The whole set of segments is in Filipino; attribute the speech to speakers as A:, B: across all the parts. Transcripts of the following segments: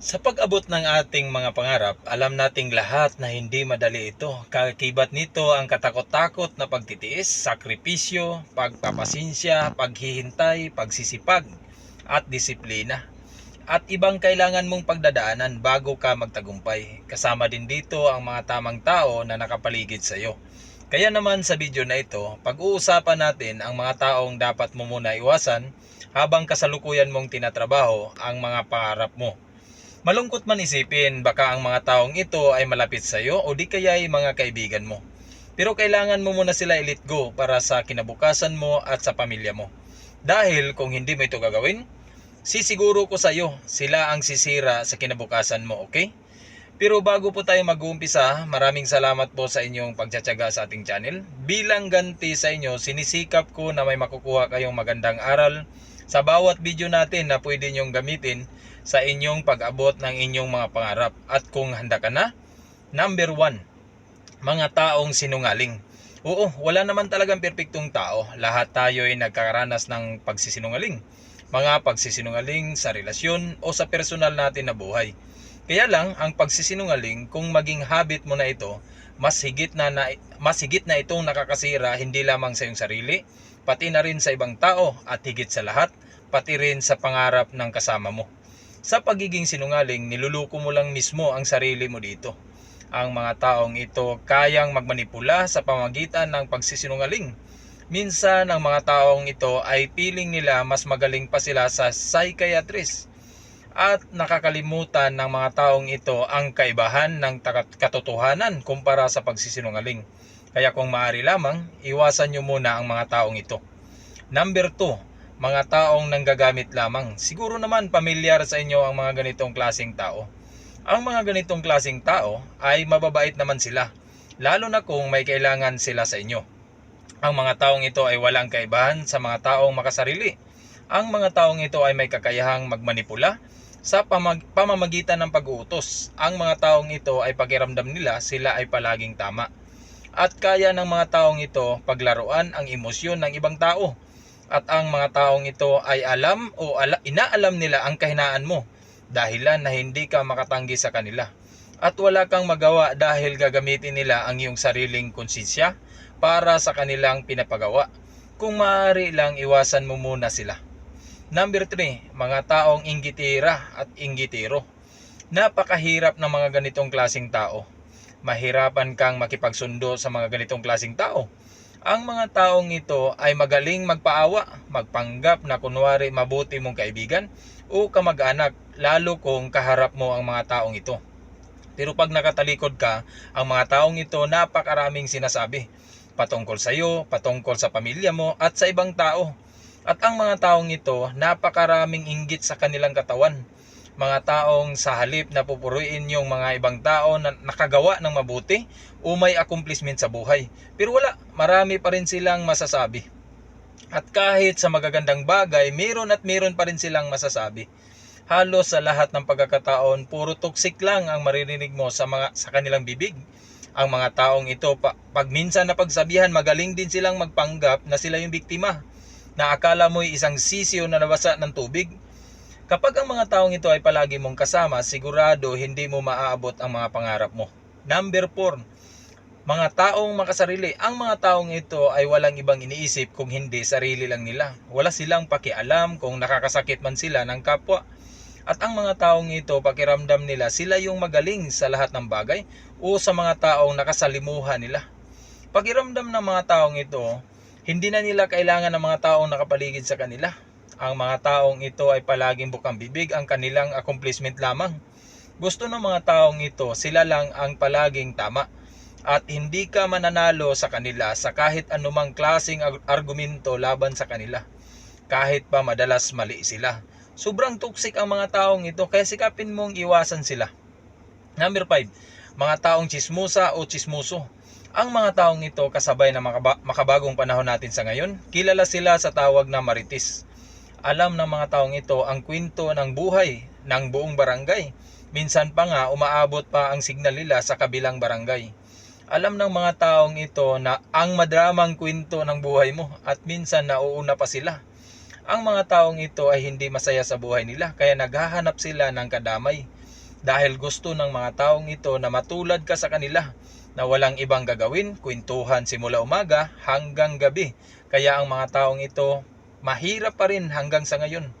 A: Sa pag-abot ng ating mga pangarap, alam nating lahat na hindi madali ito. Kakibat nito ang katakot-takot na pagtitiis, sakripisyo, pagpapasinsya, paghihintay, pagsisipag, at disiplina. At ibang kailangan mong pagdadaanan bago ka magtagumpay. Kasama din dito ang mga tamang tao na nakapaligid sa iyo. Kaya naman sa video na ito, pag-uusapan natin ang mga taong dapat mo muna iwasan habang kasalukuyan mong tinatrabaho ang mga pangarap mo. Malungkot man isipin, baka ang mga taong ito ay malapit sa iyo o di kaya ay mga kaibigan mo. Pero kailangan mo muna sila i-let go para sa kinabukasan mo at sa pamilya mo. Dahil kung hindi mo ito gagawin, sisiguro ko sa iyo, sila ang sisira sa kinabukasan mo, okay? Pero bago po tayo mag-uumpisa, maraming salamat po sa inyong pagtsatsaga sa ating channel. Bilang ganti sa inyo, sinisikap ko na may makukuha kayong magandang aral sa bawat video natin na pwede nyong gamitin sa inyong pag-abot ng inyong mga pangarap. At kung handa ka na, number 1, mga taong sinungaling. Oo, wala naman talagang perpektong tao. Lahat tayo ay nagkakaranas ng pagsisinungaling. Mga pagsisinungaling sa relasyon o sa personal natin na buhay. Kaya lang, ang pagsisinungaling, kung maging habit mo na ito, mas higit na itong nakakasira hindi lamang sa iyong sarili, pati na rin sa ibang tao at higit sa lahat, pati rin sa pangarap ng kasama mo. Sa pagiging sinungaling, niluluko mo lang mismo ang sarili mo dito. Ang mga taong ito kayang magmanipula sa pamamagitan ng pagsisinungaling. Minsan ang mga taong ito ay piling nila mas magaling pa sila sa psychiatrist at nakakalimutan ng mga taong ito ang kaibahan ng katotohanan kumpara sa pagsisinungaling. Kaya kung maaari lamang, iwasan nyo muna ang mga taong ito. Number 2, mga taong nanggagamit lamang. Siguro naman pamilyar sa inyo ang mga ganitong klaseng tao. Ang mga ganitong klaseng tao ay mababait naman sila, lalo na kung may kailangan sila sa inyo. Ang mga taong ito ay walang kaibahan sa mga taong makasarili. Ang mga taong ito ay may kakayahang magmanipula sa pamamagitan ng pag-uutos. Ang mga taong ito ay pakiramdam nila sila ay palaging tama. At kaya ng mga taong ito paglaruan ang emosyon ng ibang tao. At ang mga taong ito ay inaalam nila ang kahinaan mo, dahilan na hindi ka makatanggi sa kanila. At wala kang magawa dahil gagamitin nila ang iyong sariling konsensya para sa kanilang pinapagawa. Kung maaari lang, iwasan mo muna sila. Number 3, mga taong inggitira at inggitiro. Napakahirap ng mga ganitong klaseng tao. Mahirapan kang makipagsundo sa mga ganitong klaseng tao. Ang mga taong ito ay magaling magpaawa, magpanggap na kunwari mabuti mong kaibigan o kamag-anak, lalo kung kaharap mo ang mga taong ito. Pero pag nakatalikod ka, ang mga taong ito napakaraming sinasabi patungkol sa iyo, patungkol sa pamilya mo at sa ibang tao. At ang mga taong ito napakaraming inggit sa kanilang katawan. Mga taong sa halip na pupuriin yung mga ibang tao na nakagawa ng mabuti o may accomplishment sa buhay. Pero wala, marami pa rin silang masasabi. At kahit sa magagandang bagay, meron pa rin silang masasabi. Halos sa lahat ng pagkakataon, puro toxic lang ang maririnig mo sa kanilang bibig. Ang mga taong ito, pag minsan na pagsabihan, magaling din silang magpanggap na sila yung biktima, na akala mo'y isang sisiyo na nabasa ng tubig. Kapag ang mga taong ito ay palagi mong kasama, sigurado hindi mo maaabot ang mga pangarap mo. Number 4, mga taong makasarili. Ang mga taong ito ay walang ibang iniisip kung hindi sarili lang nila. Wala silang pakialam kung nakakasakit man sila ng kapwa. At ang mga taong ito, pakiramdam nila sila yung magaling sa lahat ng bagay o sa mga taong nakasalimuhan nila. Pakiramdam ng mga taong ito, hindi na nila kailangan ng mga taong nakapaligid sa kanila. Ang mga taong ito ay palaging bukang bibig ang kanilang accomplishment lamang. Gusto ng mga taong ito, sila lang ang palaging tama. At hindi ka mananalo sa kanila sa kahit anumang klaseng argumento laban sa kanila. Kahit pa madalas mali sila. Sobrang toxic ang mga taong ito, kaya sikapin mong iwasan sila. Number 5, mga taong chismosa o chismoso. Ang mga taong ito, kasabay ng makabagong panahon natin sa ngayon, kilala sila sa tawag na marites. Alam ng mga taong ito ang kwento ng buhay ng buong barangay. Minsan pa nga umaabot pa ang signal nila sa kabilang barangay. Alam ng mga taong ito na ang madramang kwento ng buhay mo at minsan nauuna pa sila. Ang mga taong ito ay hindi masaya sa buhay nila kaya naghahanap sila ng kadamay. dahil gusto ng mga taong ito na matulad ka sa kanila, na walang ibang gagawin, kwentuhan simula umaga hanggang gabi. Kaya ang mga taong ito mahirap pa rin hanggang sa ngayon.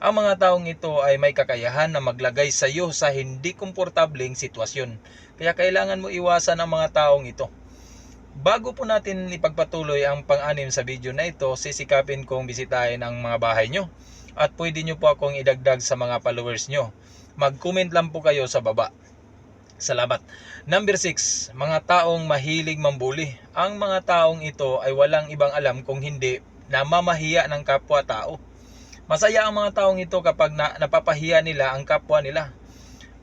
A: Ang mga taong ito ay may kakayahan na maglagay sa iyo sa hindi komportableng sitwasyon. Kaya kailangan mo iwasan ang mga taong ito. Bago po natin ipagpatuloy ang pang-anim sa video na ito, sisikapin kong bisitahin ang mga bahay nyo. At pwede nyo po akong idagdag sa mga followers nyo. Mag-comment lang po kayo sa baba. Salamat. Number 6, mga taong mahilig mambuli. Ang mga taong ito ay walang ibang alam kung hindi namamahiya ng kapwa-tao. Masaya ang mga taong ito kapag napapahiya nila ang kapwa nila.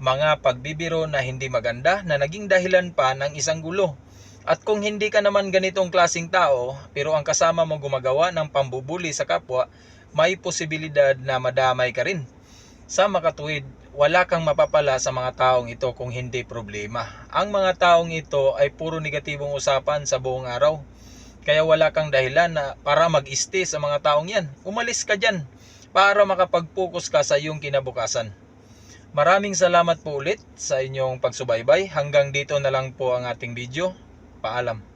A: Mga pagbibiro na hindi maganda na naging dahilan pa ng isang gulo. At kung hindi ka naman ganitong klaseng tao, pero ang kasama mo gumagawa ng pambubuli sa kapwa, may posibilidad na madamay ka rin. Sa makatuwid, wala kang mapapala sa mga taong ito kung hindi problema. Ang mga taong ito ay puro negatibong usapan sa buong araw. Kaya wala kang dahilan na para mag-stay sa mga taong yan. Umalis ka dyan para makapag-focus ka sa iyong kinabukasan. Maraming salamat po ulit sa inyong pagsubaybay. Hanggang dito na lang po ang ating video. Paalam.